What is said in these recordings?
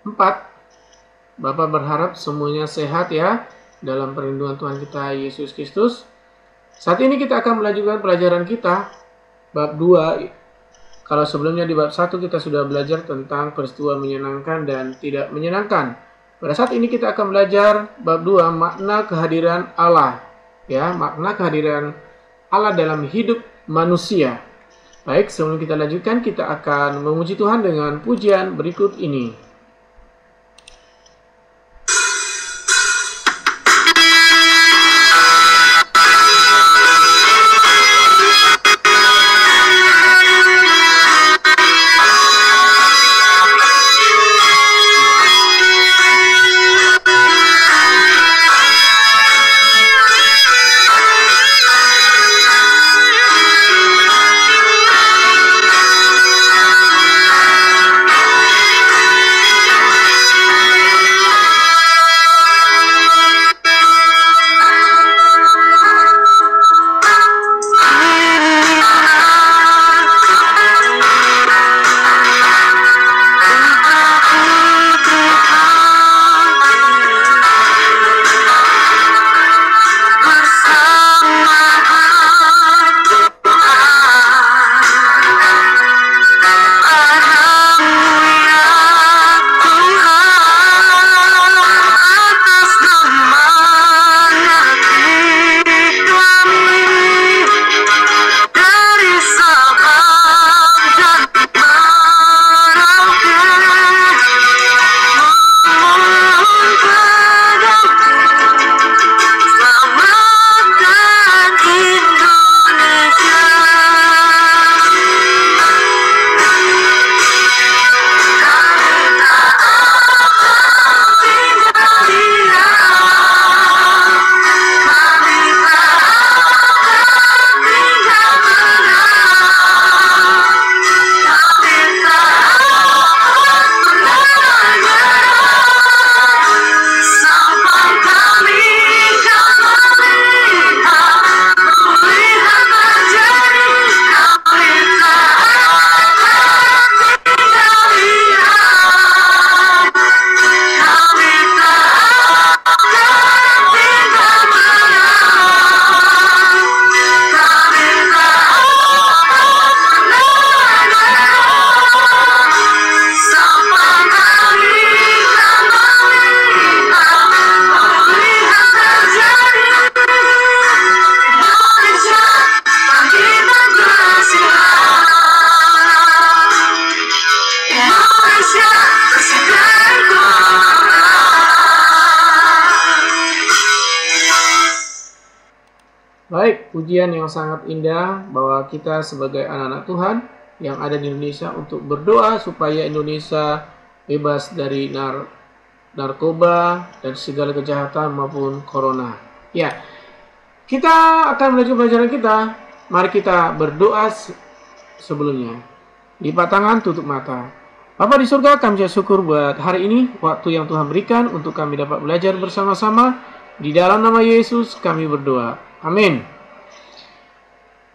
4. Bapak berharap semuanya sehat ya dalam perlindungan Tuhan kita Yesus Kristus. Saat ini kita akan melanjutkan pelajaran kita bab 2. Kalau sebelumnya di bab 1 kita sudah belajar tentang peristiwa menyenangkan dan tidak menyenangkan. Pada saat ini kita akan belajar bab 2, makna kehadiran Allah. Ya, makna kehadiran Allah dalam hidup manusia. Baik, sebelum kita lanjutkan, kita akan memuji Tuhan dengan pujian berikut ini. Baik, pujian yang sangat indah bahwa kita sebagai anak-anak Tuhan yang ada di Indonesia untuk berdoa supaya Indonesia bebas dari narkoba dan segala kejahatan maupun corona. Ya, kita akan melanjutkan pelajaran kita. Mari kita berdoa sebelumnya. Lipat tangan, tutup mata. Bapa di surga, kami syukur buat hari ini, waktu yang Tuhan berikan untuk kami dapat belajar bersama-sama. Di dalam nama Yesus kami berdoa. Amin.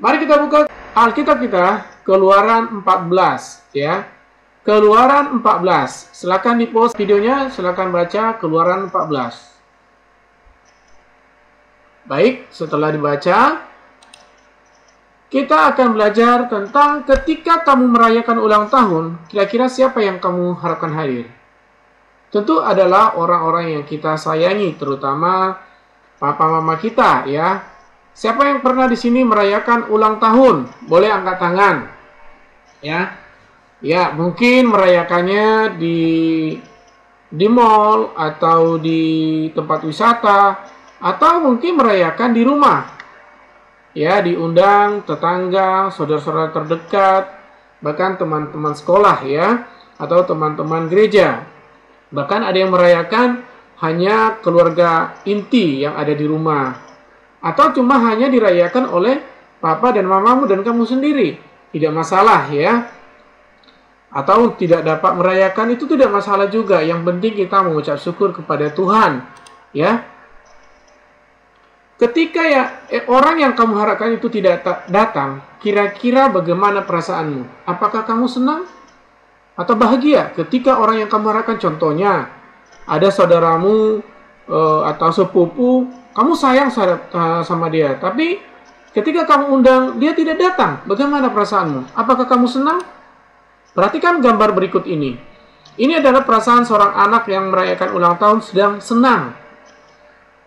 Mari kita buka Alkitab kita, Keluaran 14 ya. Keluaran 14. Silakan di-pause videonya, silakan baca Keluaran 14. Baik, setelah dibaca, kita akan belajar tentang ketika kamu merayakan ulang tahun, kira-kira siapa yang kamu harapkan hadir? Tentu adalah orang-orang yang kita sayangi, terutama papa mama kita ya. Siapa yang pernah di sini merayakan ulang tahun? Boleh angkat tangan. Ya. Ya, mungkin merayakannya di mall atau di tempat wisata atau mungkin merayakan di rumah. Ya, diundang tetangga, saudara-saudara terdekat, bahkan teman-teman sekolah ya, atau teman-teman gereja. Bahkan ada yang merayakan hanya keluarga inti yang ada di rumah. Atau cuma hanya dirayakan oleh papa dan mamamu dan kamu sendiri. Tidak masalah ya. Atau tidak dapat merayakan itu tidak masalah juga. Yang penting kita mengucap syukur kepada Tuhan. Ya. Ketika orang yang kamu harapkan itu tidak datang, kira-kira bagaimana perasaanmu? Apakah kamu senang? atau bahagia ketika orang yang kamu harapkan, contohnya ada saudaramu atau sepupu, kamu sayang sama dia, tapi ketika kamu undang dia tidak datang, bagaimana perasaanmu? Apakah kamu senang? Perhatikan gambar berikut ini. Ini adalah perasaan seorang anak yang merayakan ulang tahun sedang senang.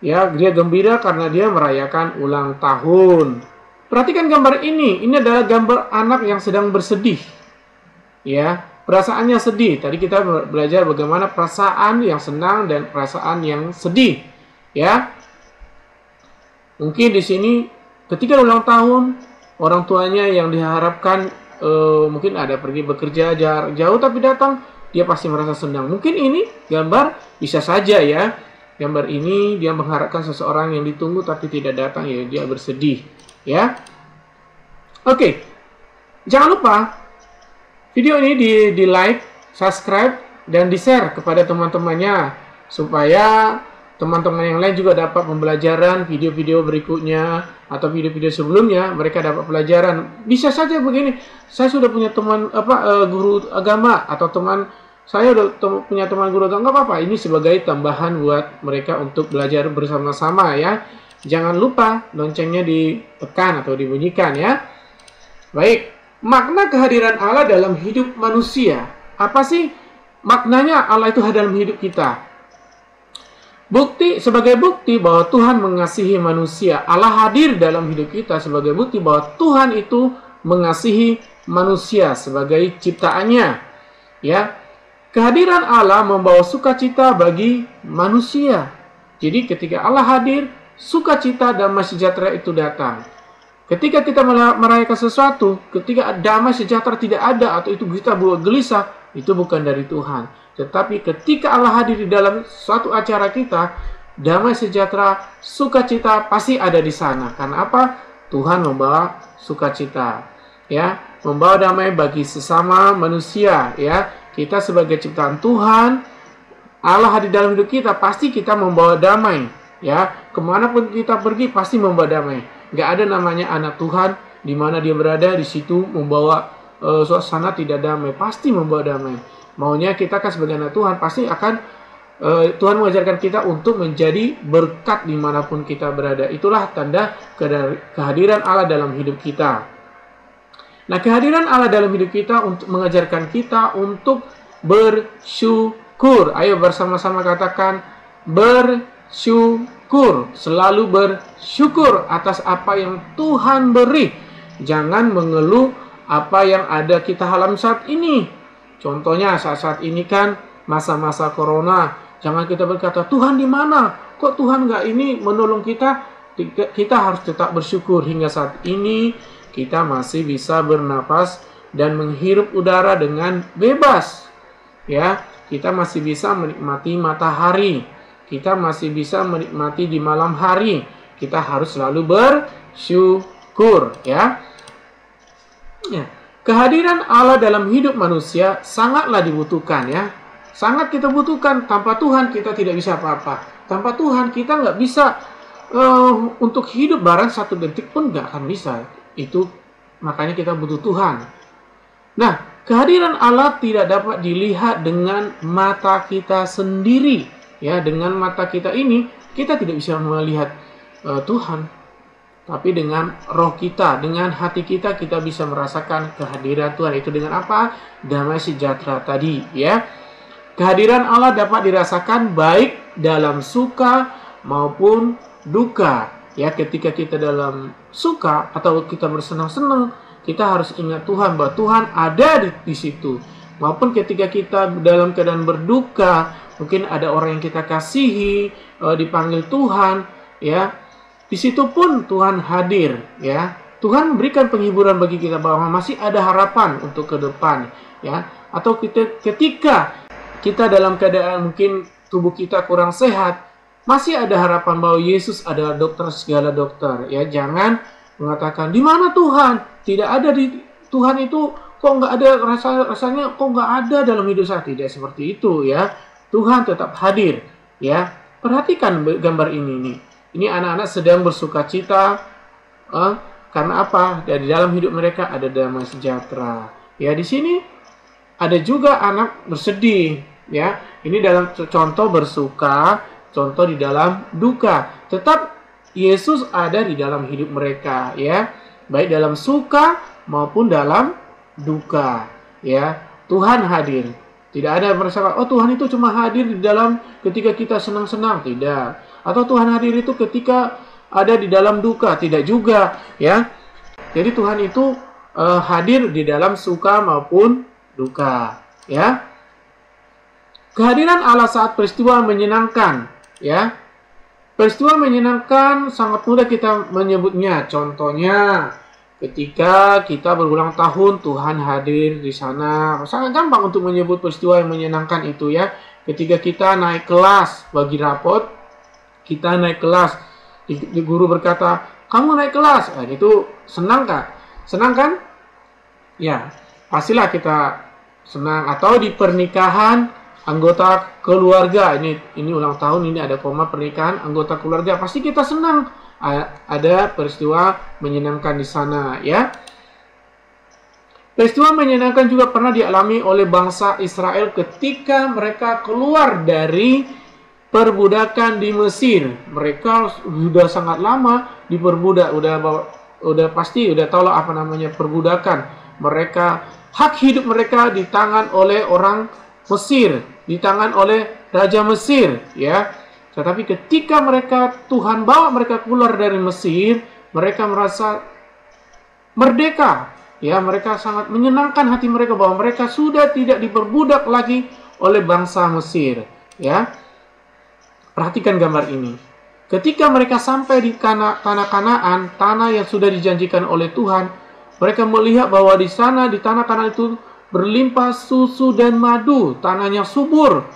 Ya, dia gembira karena dia merayakan ulang tahun. Perhatikan gambar ini. Ini adalah gambar anak yang sedang bersedih. Ya, perasaannya sedih. Tadi kita belajar bagaimana perasaan yang senang dan perasaan yang sedih. Ya. Mungkin di sini ketika ulang tahun, orang tuanya yang diharapkan mungkin ada pergi bekerja jauh tapi datang, dia pasti merasa senang. Mungkin ini gambar bisa saja ya. Gambar ini dia mengharapkan seseorang yang ditunggu tapi tidak datang, ya dia bersedih. Ya. Oke. Jangan lupa video ini di like, subscribe, dan di-share kepada teman-temannya supaya teman-teman yang lain juga dapat pembelajaran video-video berikutnya atau video-video sebelumnya, mereka dapat pelajaran. Bisa saja begini, saya sudah punya teman guru agama, atau saya udah punya teman guru agama, nggak apa-apa. Ini sebagai tambahan buat mereka untuk belajar bersama-sama ya. Jangan lupa loncengnya ditekan atau dibunyikan ya. Baik, makna kehadiran Allah dalam hidup manusia. Apa sih maknanya Allah itu hadir dalam hidup kita? Sebagai bukti bahwa Tuhan mengasihi manusia. Allah hadir dalam hidup kita sebagai bukti bahwa Tuhan itu mengasihi manusia sebagai ciptaannya. Ya, kehadiran Allah membawa sukacita bagi manusia. Jadi ketika Allah hadir, sukacita, damai sejahtera itu datang. Ketika kita merayakan sesuatu, ketika damai sejahtera tidak ada atau itu kita buat gelisah, itu bukan dari Tuhan. Tetapi ketika Allah hadir di dalam suatu acara kita, damai sejahtera, sukacita pasti ada di sana. Karena apa? Tuhan membawa sukacita, ya, membawa damai bagi sesama manusia, ya. Kita sebagai ciptaan Tuhan, Allah hadir dalam hidup kita, pasti kita membawa damai, ya. Kemanapun kita pergi pasti membawa damai. Gak ada namanya anak Tuhan di mana dia berada di situ membawa suasana tidak damai, pasti membawa damai. Maunya kita kan sebagai anak Tuhan pasti akan Tuhan mengajarkan kita untuk menjadi berkat dimanapun kita berada. Itulah tanda kehadiran Allah dalam hidup kita. Nah, kehadiran Allah dalam hidup kita untuk mengajarkan kita untuk bersyukur. Ayo bersama-sama katakan bersyukur. Selalu bersyukur atas apa yang Tuhan beri. Jangan mengeluh apa yang ada kita alami saat ini. Contohnya saat-saat ini kan masa-masa corona. Jangan kita berkata, Tuhan di mana? Kok Tuhan nggak ini menolong kita? Kita harus tetap bersyukur. Hingga saat ini kita masih bisa bernapas dan menghirup udara dengan bebas. Ya, kita masih bisa menikmati matahari. Kita masih bisa menikmati di malam hari. Kita harus selalu bersyukur. Ya. Kehadiran Allah dalam hidup manusia sangatlah dibutuhkan ya. Sangat kita butuhkan. Tanpa Tuhan kita tidak bisa apa-apa. Tanpa Tuhan kita nggak bisa untuk hidup barang satu detik pun nggak akan bisa. Itu makanya kita butuh Tuhan. Nah, kehadiran Allah tidak dapat dilihat dengan mata kita sendiri. Ya, dengan mata kita ini kita tidak bisa melihat Tuhan. Tapi dengan roh kita, dengan hati kita, kita bisa merasakan kehadiran Tuhan. Itu dengan apa? Damai sejahtera tadi, ya. Kehadiran Allah dapat dirasakan baik dalam suka maupun duka. Ya, ketika kita dalam suka atau kita bersenang-senang, kita harus ingat Tuhan, bahwa Tuhan ada di situ. Maupun ketika kita dalam keadaan berduka, mungkin ada orang yang kita kasihi, dipanggil Tuhan, ya. Di situ pun Tuhan hadir, ya. Tuhan memberikan penghiburan bagi kita bahwa masih ada harapan untuk ke depan, ya. Atau ketika kita dalam keadaan mungkin tubuh kita kurang sehat, masih ada harapan bahwa Yesus adalah dokter segala dokter, ya. Jangan mengatakan di mana Tuhan? Tidak ada di Tuhan itu, kok nggak ada rasanya kok nggak ada dalam hidup saya. Tidak seperti itu, ya. Tuhan tetap hadir, ya. Perhatikan gambar ini nih. Ini anak-anak sedang bersukacita karena apa? Dari dalam hidup mereka ada damai sejahtera. Ya, di sini ada juga anak bersedih, ya. Ini dalam contoh bersuka, contoh di dalam duka. Tetap Yesus ada di dalam hidup mereka, ya. Baik dalam suka maupun dalam duka, ya. Tuhan hadir. Tidak ada yang merasa, oh Tuhan itu cuma hadir di dalam ketika kita senang-senang, tidak. Atau Tuhan hadir itu ketika ada di dalam duka, tidak juga, ya. Jadi Tuhan itu hadir di dalam suka maupun duka, ya. Kehadiran Allah saat peristiwa menyenangkan, ya. Peristiwa menyenangkan sangat mudah kita menyebutnya. Contohnya, ketika kita berulang tahun, Tuhan hadir di sana. Sangat gampang untuk menyebut peristiwa yang menyenangkan itu, ya. Ketika kita naik kelas bagi rapot, kita naik kelas, di guru berkata, kamu naik kelas, itu senang kah? Senang kan? Ya, pastilah kita senang. Atau di pernikahan anggota keluarga, ini ulang tahun, ini ada koma, pernikahan anggota keluarga, pasti kita senang. Ada peristiwa menyenangkan di sana, ya. Peristiwa menyenangkan juga pernah dialami oleh bangsa Israel ketika mereka keluar dari perbudakan di Mesir. Mereka sudah sangat lama diperbudak, udah pasti udah tahu lah apa namanya perbudakan. Mereka, hak hidup mereka di tangan oleh orang Mesir, di tangan oleh Raja Mesir, ya. Tetapi ketika Tuhan bawa mereka keluar dari Mesir, mereka merasa merdeka, ya. Mereka sangat menyenangkan hati mereka bahwa mereka sudah tidak diperbudak lagi oleh bangsa Mesir, ya. Perhatikan gambar ini. Ketika mereka sampai di tanah Kanaan, tanah yang sudah dijanjikan oleh Tuhan, mereka melihat bahwa di sana, di tanah Kanaan itu berlimpah susu dan madu, tanahnya subur.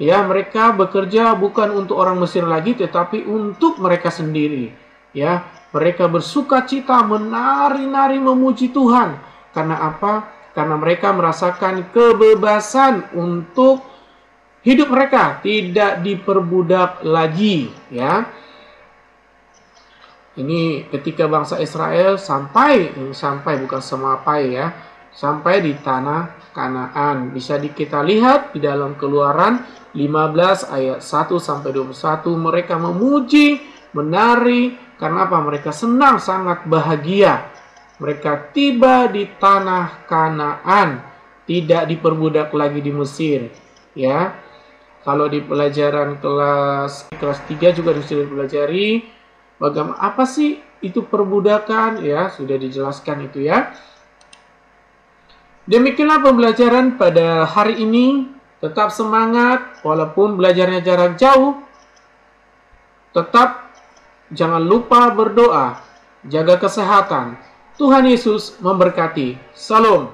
Ya, mereka bekerja bukan untuk orang Mesir lagi, tetapi untuk mereka sendiri. Ya, mereka bersuka cita, menari-nari memuji Tuhan. Karena apa? Karena mereka merasakan kebebasan untuk hidup mereka, tidak diperbudak lagi. Ya, ini ketika bangsa Israel sampai bukan sampai, ya, sampai di tanah Kanaan. Bisa kita lihat di dalam Keluaran 15 ayat 1 sampai 21, mereka memuji, menari, karena apa? Mereka senang, sangat bahagia. Mereka tiba di tanah Kanaan, tidak diperbudak lagi di Mesir, ya. Kalau di pelajaran kelas 3 juga sudah dipelajari bagaimana apa sih itu perbudakan, ya, sudah dijelaskan itu, ya. Demikianlah pembelajaran pada hari ini. Tetap semangat walaupun belajarnya jarak jauh. Tetap jangan lupa berdoa, jaga kesehatan. Tuhan Yesus memberkati. Salam.